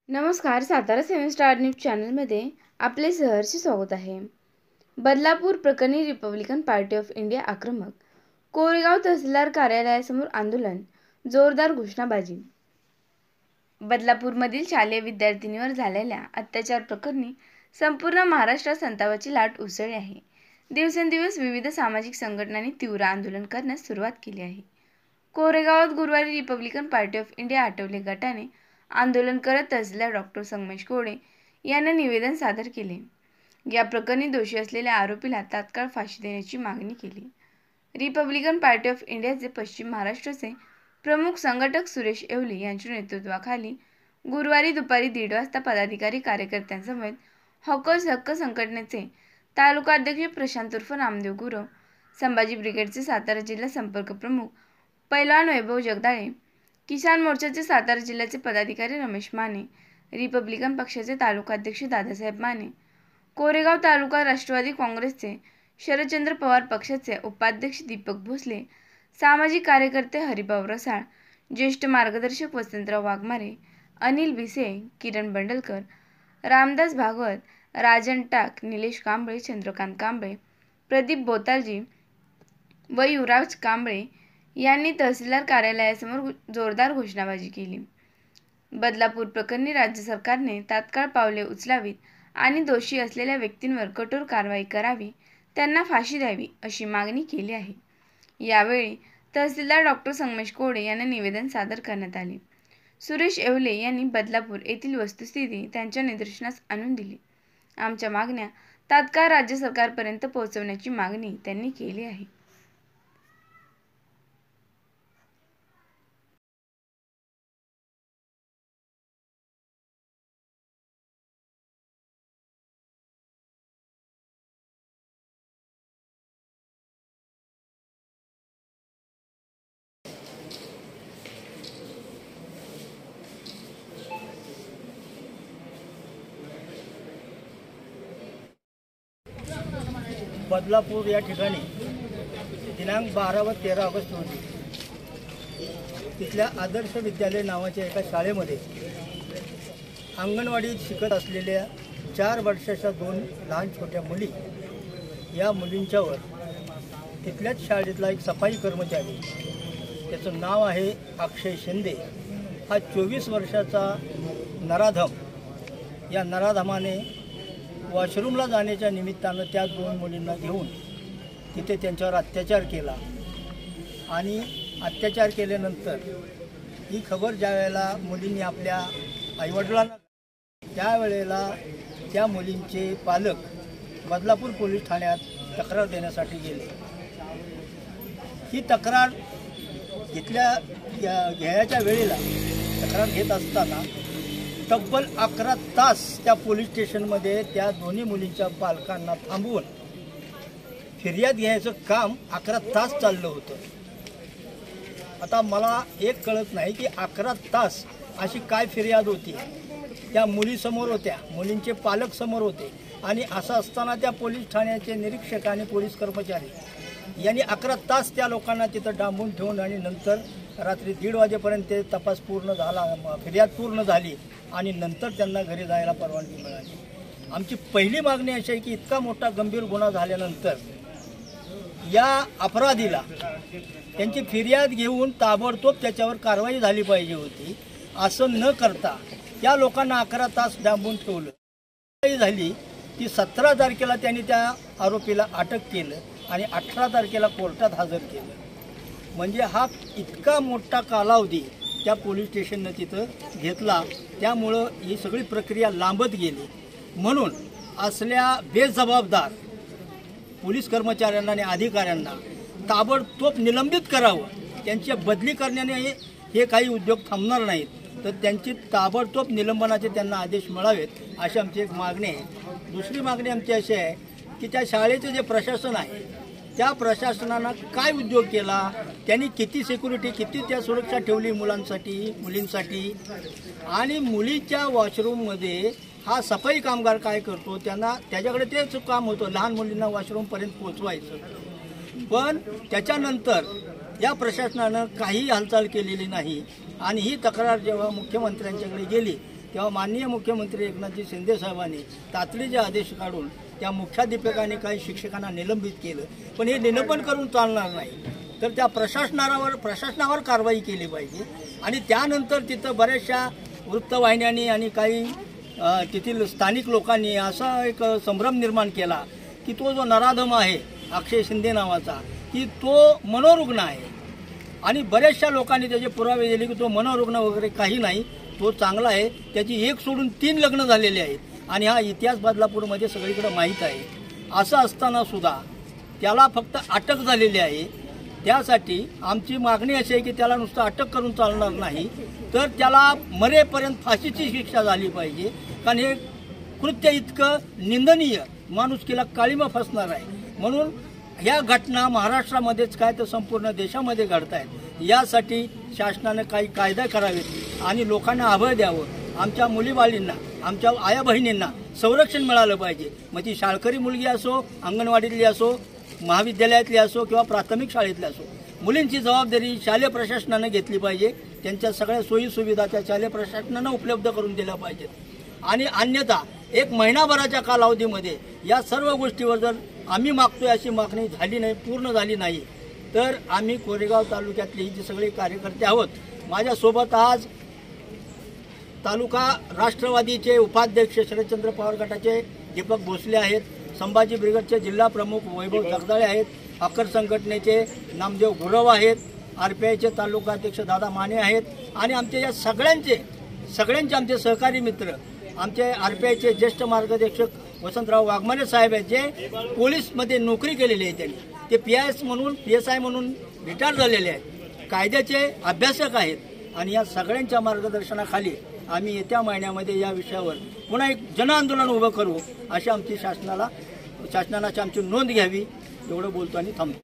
नमस्कार, Satara 7 star news चॅनलमध्ये आपले सहर्ष स्वागत आहे। बदलापूर प्रकरणी रिपब्लिकन पार्टी ऑफ इंडिया आक्रमक, कोरेगाव तहसीलदार कार्यालयासमोर आंदोलन, जोरदार घोषणाबाजी। बदलापूरमधील शालेय विद्यार्थिनीवर झालेल्या अत्याचार प्रकरणी संपूर्ण महाराष्ट्रात संतापाची लाट उसळली आहे। दिवसेंदिवस विविध सामाजिक संघटनांनी तीव्र आंदोलन करण्यास सुरुवात केली आहे। कोरेगावात गुरुवारी Republican party of India Athawale गटाने आंदोलन करत तहसीलदार डॉक्टर संगमेश कोडे यांना निवेदन सादर केले। या प्रकरणी दोषी असलेल्या आरोपीला तात्काळ फाशी देण्याची मागणी केली। रिपब्लिकन पार्टी ऑफ इंडियाचे पश्चिम महाराष्ट्राचे प्रमुख संघटक सुरेश येवले यांच्या नेतृत्वाखाली गुरुवारी दुपारी 1:30 वाजता पदाधिकारी कार्यकर्त्यांसमवेत हॉकर्स हक्क संघटनेचे तालुका अध्यक्ष प्रशांत उर्फ नामदेव गुरव, संभाजी ब्रिगेडचे सातारा जिल्हा संपर्क प्रमुख पैलवान वैभव जगदाळे, किसान मोर्चाचे सातारा जिल्ह्याचे पदाधिकारी रमेश माने, रिपब्लिकन पक्षाचे तालुका अध्यक्ष दादासाहेब माने, कोरेगाव तालुका राष्ट्रवादी काँग्रेसचे शरदचंद्र पवार पक्षाचे उपाध्यक्ष दीपक भोसले, सामाजिक कार्यकर्ते हरिभाऊ रसाळ, ज्येष्ठ मार्गदर्शक वसंतराव वाघमारे, अनिल भिसे, किरण बंडलकर, रामदास भागवत, राजन टाक, निलेश कांबळे, चंद्रकांत कांबळे, प्रदीप बोतालजी व युवराज कांबळे यांनी तहसीलदार कार्यालयासमोर जोरदार घोषणाबाजी केली। बदलापूर प्रकरणी राज्य सरकारने तात्काळ पावले उचलावीत आणि दोषी असलेल्या व्यक्तींवर कठोर कारवाई करावी, त्यांना फाशी द्यावी अशी मागणी केली आहे। यावेळी तहसीलदार डॉक्टर संगमेश कोडे यांना निवेदन सादर करण्यात आले। सुरेश येवले यांनी बदलापूर येथील वस्तुस्थिती त्यांच्या निदर्शनास आणून दिली। आमच्या मागण्या तात्काळ राज्य सरकारपर्यंत पोहोचवण्याची मागणी त्यांनी केली आहे। बदलापूर या ठिकाणी दिनांक 12 व 13 ऑगस्ट रोजी तिथल्या आदर्श विद्यालय नावाच्या एका शाळेमध्ये अंगणवाडीत शिकत असलेल्या 4 वर्षाच्या 2 लहान छोट्या मुली, या मुलींच्यावर तिथल्याच शाळेतला एक सफाई कर्मचारी, त्याचं नाव आहे अक्षय शिंदे, हा 24 वर्षाचा नराधम, या नराधमाने वॉशरूमला जाण्याच्या निमित्तानं त्या 2 मुलींना घेऊन तिथे त्यांच्यावर अत्याचार केला आणि अत्याचार केल्यानंतर ही खबर ज्या वेळेला मुलींनी आपल्या आईवडिलांना, त्यावेळेला त्या मुलींचे पालक बदलापूर पोलीस ठाण्यात तक्रार देण्यासाठी गेले। ही तक्रार घ्यायच्या वेळेला तक्रार घेत असताना तब्बल 11 तास त्या पोलीस स्टेशनमध्ये त्या दोन्ही मुलींच्या पालकांना थांबवून फिर्याद घ्यायचं काम 11 तास चाललं होतं। आता मला एक कळत नाही की 11 तास अशी काय फिर्याद होती, त्या मुलीसमोर होत्या, मुलींचे पालक समोर होते, आणि असं असताना त्या पोलीस ठाण्याचे निरीक्षक आणि पोलीस कर्मचारी यांनी 11 तास त्या लोकांना तिथं डांबून ठेवून आणि नंतर रात्री 1:30 वाजेपर्यंत तपास पूर्ण झाला, फिर्याद पूर्ण झाली आणि नंतर त्यांना घरी जायला परवानगी मिळाली। आमची पहिली मागणी अशी आहे की इतका मोठा गंभीर गुन्हा झाल्यानंतर या अपराधीला त्यांची फिर्याद घेऊन ताबडतोब त्याच्यावर कारवाई झाली पाहिजे होती। असं न करता या लोकांना 11 तास डांबून ठेवलं झाली की 17 तारखेला त्यांनी त्या आरोपीला अटक केलं आणि 18 तारखेला कोर्टात हजर केलं। म्हणजे हा इतका मोठा कालावधी त्या पोलीस स्टेशननं तिथं घेतला, त्यामुळं ही सगळी प्रक्रिया लांबत गेली। म्हणून असल्या बेजबाबदार पोलीस कर्मचाऱ्यांना आणि अधिकाऱ्यांना ताबडतोब निलंबित करावं, त्यांची बदली करण्याने हे काही उद्योग थांबणार नाहीत, तर त्यांची ताबडतोब निलंबनाचे त्यांना आदेश मिळावेत अशी आमची एक मागणी आहे। दुसरी मागणी आमची अशी आहे की त्या शाळेचे जे प्रशासन आहे त्या प्रशासनानं काय उद्योग केला, त्यांनी किती सिक्युरिटी, किती त्या सुरक्षा ठेवली मुलांसाठी, मुलींसाठी, आणि मुलीच्या वॉशरूममध्ये हा सफाई कामगार काय करतो, त्यांना त्याच्याकडे तेच काम होतं, लहान मुलींना वॉशरूमपर्यंत पोहोचवायचं। पण त्याच्यानंतर या प्रशासनानं काही हालचाल केलेली नाही आणि ही तक्रार जेव्हा मुख्यमंत्र्यांच्याकडे गेली तेव्हा माननीय मुख्यमंत्री एकनाथजी शिंदे साहेबांनी तातडीचे आदेश काढून त्या मुख्याध्यापकाने काही शिक्षकांना निलंबित केलं. पण हे निलंबन करून चालणार नाही, तर त्या प्रशासनावर कारवाई केली पाहिजे. आणि त्यानंतर तिथं बऱ्याचशा वृत्तवाहिन्यांनी आणि काही तेथील स्थानिक लोकांनी असा एक संभ्रम निर्माण केला की तो जो नराधम आहे अक्षय शिंदे नावाचा, की तो मनोरुग्ण आहे. आणि बऱ्याचशा लोकांनी त्याचे पुरावे दिले की तो मनोरुग्ण वगैरे काही नाही, तो चांगला आहे. त्याची 1 सोडून 3 लग्न झालेली आहेत आणि हा इतिहास बदलापूरमध्ये सगळीकडे माहीत आहे. असं असताना सुद्धा त्याला फक्त अटक झालेली आहे. त्यासाठी आमची मागणी अशी आहे की त्याला नुसतं अटक करून चालणार नाही, तर त्याला मरेपर्यंत फाशीची शिक्षा झाली पाहिजे. कारण हे कृत्य इतकं निंदनीय, माणुसकीला काळिमा फसणार आहे. म्हणून ह्या घटना महाराष्ट्रामध्येच काय तर संपूर्ण देशामध्ये घडत आहेत. यासाठी शासनानं काही कायदा करावेत आणि लोकांना अभय द्यावं. आमच्या मुलीबाळींना, आमच्या आया बहिणींना संरक्षण मिळालं पाहिजे. मग ती शाळकरी मुलगी असो, अंगणवाडीतली असो, महाविद्यालयातली असो किंवा प्राथमिक शाळेतली असो, मुलींची जबाबदारी शालेय प्रशासनानं घेतली पाहिजे. त्यांच्या सगळ्या सोयीसुविधा त्या शालेय प्रशासनानं उपलब्ध करून दिल्या पाहिजेत. आणि अन्यथा 1 महिनाभराच्या कालावधीमध्ये या सर्व गोष्टीवर जर आम्ही मागतोय अशी मागणी झाली नाही, पूर्ण झाली नाही, तर आम्ही कोरेगाव तालुक्यातले जे सगळे कार्यकर्ते आहोत, माझ्यासोबत आज तालुका राष्ट्रवादीचे उपाध्यक्ष शरदचंद्र पवार गटाचे दीपक भोसले आहेत, संभाजी ब्रिगेडचे जिल्हा प्रमुख वैभव जगदाळे आहेत, अकर संघटनेचे नामदेव गुरव आहेत, RPIचे तालुकाध्यक्ष दादा माने आहेत आणि आमचे या सगळ्यांचे आमचे सहकारी मित्र, आमचे RPIचे ज्येष्ठ मार्गदर्शक वसंतराव वाघमारे साहेब आहेत, जे पोलीसमध्ये नोकरी केलेली आहे. त्यांनी ते PSI म्हणून रिटायर झालेले आहेत, कायद्याचे अभ्यासक आहेत. आणि या सगळ्यांच्या मार्गदर्शनाखाली आम्ही येत्या महिन्यामध्ये या विषयावर पुन्हा एक जनआंदोलन उभं करू, अशी आमची शासनाची आमची नोंद घ्यावी. एवढं बोलतो आणि थांबतो.